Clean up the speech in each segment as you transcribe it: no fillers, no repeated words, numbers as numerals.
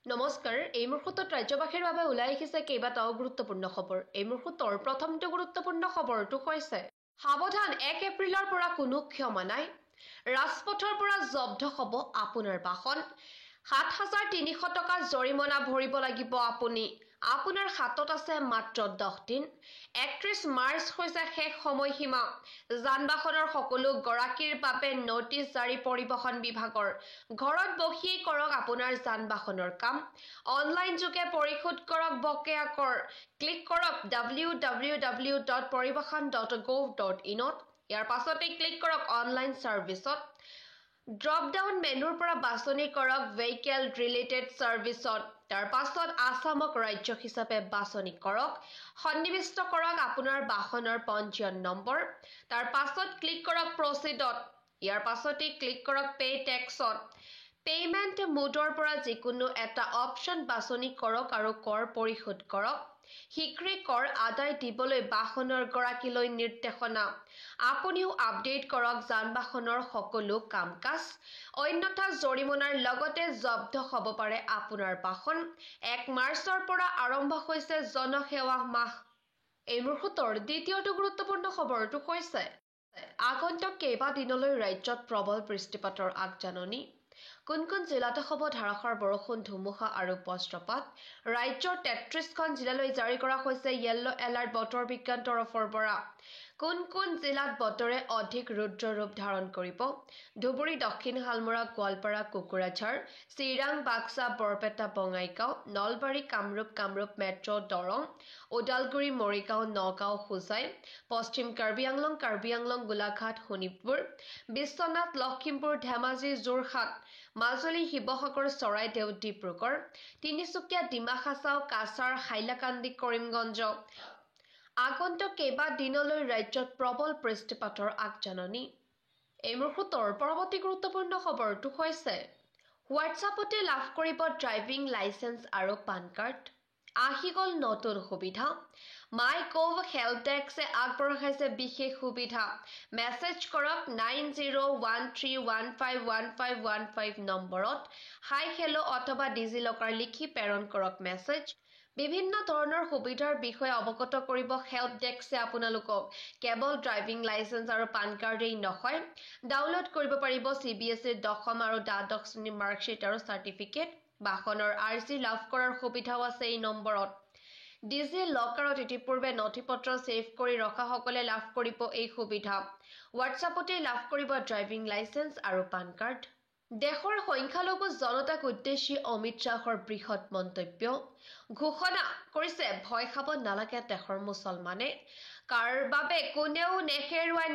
নমস্কাৰ এই মুহূৰ্তত ৰাজ্যবাসীৰ বাবে ওলাই আহিছে কেইবাটাও গুৰুত্বপূৰ্ণ খবৰ এই মুহূৰ্তৰ প্ৰথমটো গুৰুত্বপূৰ্ণ খবৰটো হৈছে সাৱধান 1 এপ্ৰিলৰ পৰা কোনো ক্ষমা নাই ৰাজপথৰ পৰা জব্দ হ'ব আপোনাৰ বাহন ৭,৩০০ টকা জৰিমনা ভৰিব লাগিব আপোনাৰ হাতত আছে মাত্ৰ 10 দিন ৩১ মাৰ্চ হৈছে শেষ সময়সীমা যান-বাহনৰ সকলো গৰাকীৰ বাবে নোটিছ জাৰি পৰিবহণ বিভাগৰ ঘৰত বহিয়েই কৰক আপোনাৰ যান-বাহনৰ কাম অনলাইন যোগে পৰিশোধ কৰক বকেয়া কৰ ক্লিক কৰক www.পৰিবহণ.gov.in ইয়াৰ পাছতে ক্লিক কৰক অনলাইন সাৰ্ভিসত ড্ৰপ ডাউন মেনুৰ পৰা বাছনি কৰক ভেহিকল ৰিলেটেড সাৰ্ভিসত তাৰ পাছত আসামক ৰাজ্য হিচাপে বাছনি কৰক সন্নিবিষ্ট কৰক আপোনাৰ বাহনৰ পঞ্জীয়ন নম্বৰ তাৰ পাছত ক্লিক কৰক প্ৰসিডত ইয়াৰ পাছতে ক্লিক কৰক পে টেক্সত পেমেন্ট মোডৰ পৰা যিকোনো এটা অপচন বাছনি কৰক আৰু কৰ পৰিশোধ কৰক হিক্ৰী কৰ আদায় দিবলৈ বাহনৰ গৰাকীলৈ নিৰ্দেশনা আপুনিও আপডেট কৰক যান-বাহনৰ সকলো কাম-কাজ অন্যথা জৰিমনাৰ লগতে জব্দ হ'ব পাৰে আপোনাৰ বাহন 1 মাৰ্চৰ পৰা আৰম্ভ হৈছে জনসেৱা মাহ এই মুহূৰ্তৰ দ্বিতীয়টো গুৰুত্বপূৰ্ণ খবৰটো হৈছে আগন্তুক কেইবাদিনলৈ ৰাজ্যত প্ৰবল বৃষ্টিপাতৰ আগজাননী কোন জিলাতে হ'ব ধাৰাসাৰ বৰষুণ ধুমুহা আৰু বজ্ৰপাত ৰাজ্যৰ 33খন জিলালৈ জাৰি কৰা হৈছে ইয়েলো এলাৰ্ট বতৰ বিজ্ঞান তৰফৰ পৰা কোন জিলাত বতৰে অধিক ৰুদ্ৰ ৰূপ ধাৰণ কৰিব ধুবুৰী দক্ষিণ হালমৰা গোৱালপাৰা কুকুৰাঝাৰ চিৰাং বাক্সা বৰপেটা বঙাইগাঁও নলবাৰী কামৰূপ মেট্ৰ' দৰং ওদালগুৰি মৰিগাঁও নগাঁও হোজাই পশ্চিম কাৰ্বি আংলং গোলাঘাট শোণিতপুৰ বিশ্বনাথ লখিমপুৰ ধেমাজি যোৰহাট মাজুলী শিৱসাগৰ চৰাইদেউ ডিব্ৰুগড় তিনিচুকীয়া ডিমা হাছাও কাছাৰ হাইলাকান্দি কৰিমগঞ্জ আগন্তুক কেইবাদিনলৈ ৰাজ্যত প্ৰবল বৃষ্টিপাতৰ আগজাননী এই মুহূৰ্তৰ পৰৱৰ্তী গুৰুত্বপূৰ্ণ খবৰটো হৈছে হোৱাটছআপতে লাভ কৰিব ড্ৰাইভিং লাইসেন্স আৰু পান কাৰ্ড আহি গ'ল নতুন সুবিধা মাই গভ হেল্প ডেস্কে আগবঢ়াইছে বিশেষ সুবিধা মেছেজ কৰক 9013151515 নম্বৰত হাই হেল্ল অথবা ডিজিলকাৰ লিখি প্ৰেৰণ কৰক মেছেজ বিভিন্ন ধৰণৰ সুবিধাৰ বিষয়ে অৱগত কৰিব হেল্প ডেস্কে আপোনালোকক কেৱল ড্ৰাইভিং লাইসেন্স আৰু পান কাৰ্ডেই নহয় ডাউনলোড কৰিব পাৰিব CBSE দশম আৰু দ্বাদশ শ্ৰেণীৰ মাৰ্কশ্বিট আৰু সাৰ্টিফিকেট বাহনৰ আৰজি লাভ কৰাৰ সুবিধাও আছে এই নম্বৰত ডিজি লকাৰত ইতিপূৰ্বে নথিপত্ৰ সেভ কৰি ৰখা সকলে লাভ কৰিব এই সুবিধা হোৱাটছআপতে লাভ কৰিব ড্ৰাইভিং লাইসেন্স আৰু পান কাৰ্ড দেশৰ সংখ্যালঘু জনতাক উদ্দেশ্যি অমিত শ্বাহৰ বৃহৎ মন্তব্য ঘোষণা কৰিছে ভয় খাব নালাগে দেশৰ মুছলমানে কাৰ বাবে কোনেও নেহেৰুৱাই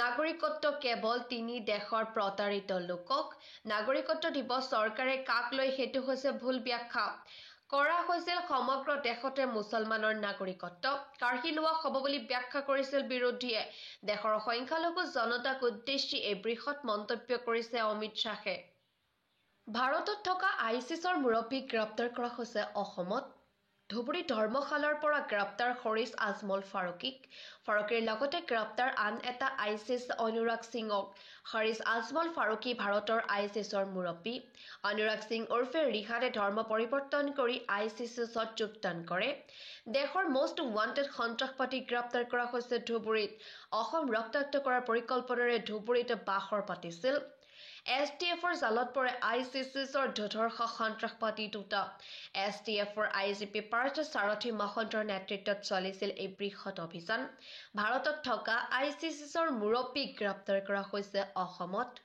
নাগৰিকত্ব কেৱল তিনি দেশৰ প্ৰতাৰিত লোকক নাগৰিকত্ব দিব চৰকাৰে কাক লৈ হেতু হৈছে ভুল ব্যাখ্যা কৰা হৈছিল সমগ্ৰ দেশতে মুছলমানৰ নাগৰিকত্ব কাঢ়ি লোৱা হ'ব বুলি ব্যাখ্যা কৰিছিল বিৰোধীয়ে দেশৰ সংখ্যালঘু জনতাক উদ্দেশ্যি এই বৃহৎ মন্তব্য কৰিছে অমিত শ্বাহে ভাৰতত থকা আইসিছৰ মুৰব্বী গ্ৰেপ্তাৰ কৰা হৈছে অসমত ধুবুৰী ধৰ্মশালাৰ পৰা গ্ৰেপ্তাৰ হৰিছ আজমল ফাৰুকীৰ লগতে গ্ৰেপ্তাৰ আন এটা আইসিছ অনুৰাগ সিঙক হৰিছ আজমল ফাৰুকী ভাৰতৰ আইসিছৰ মুৰব্বী অনুৰাগ সিং উৰ্ফে ৰিহানে ধৰ্ম পৰিৱৰ্তন কৰি আইসিছত যোগদান কৰে দেশৰ মোষ্ট ৱান্টেড সন্ত্ৰাসবাদী গ্ৰেপ্তাৰ কৰা হৈছে ধুবুৰীত অসম ৰক্তাক্ত কৰাৰ পৰিকল্পনাৰে ধুবুৰীত বাহৰ পাতিছিল STFৰ জালত পৰে আইসিছৰ দুৰ্ধৰ্ষ সন্ত্ৰাসবাদী দুটা STFৰ IGP পাৰ্থ সাৰথী মহন্তৰ নেতৃত্বত চলিছিল এই বৃহৎ অভিযান ভাৰতত থকা আইসিছৰ মুৰব্বী গ্ৰেপ্তাৰ কৰা হৈছে অসমত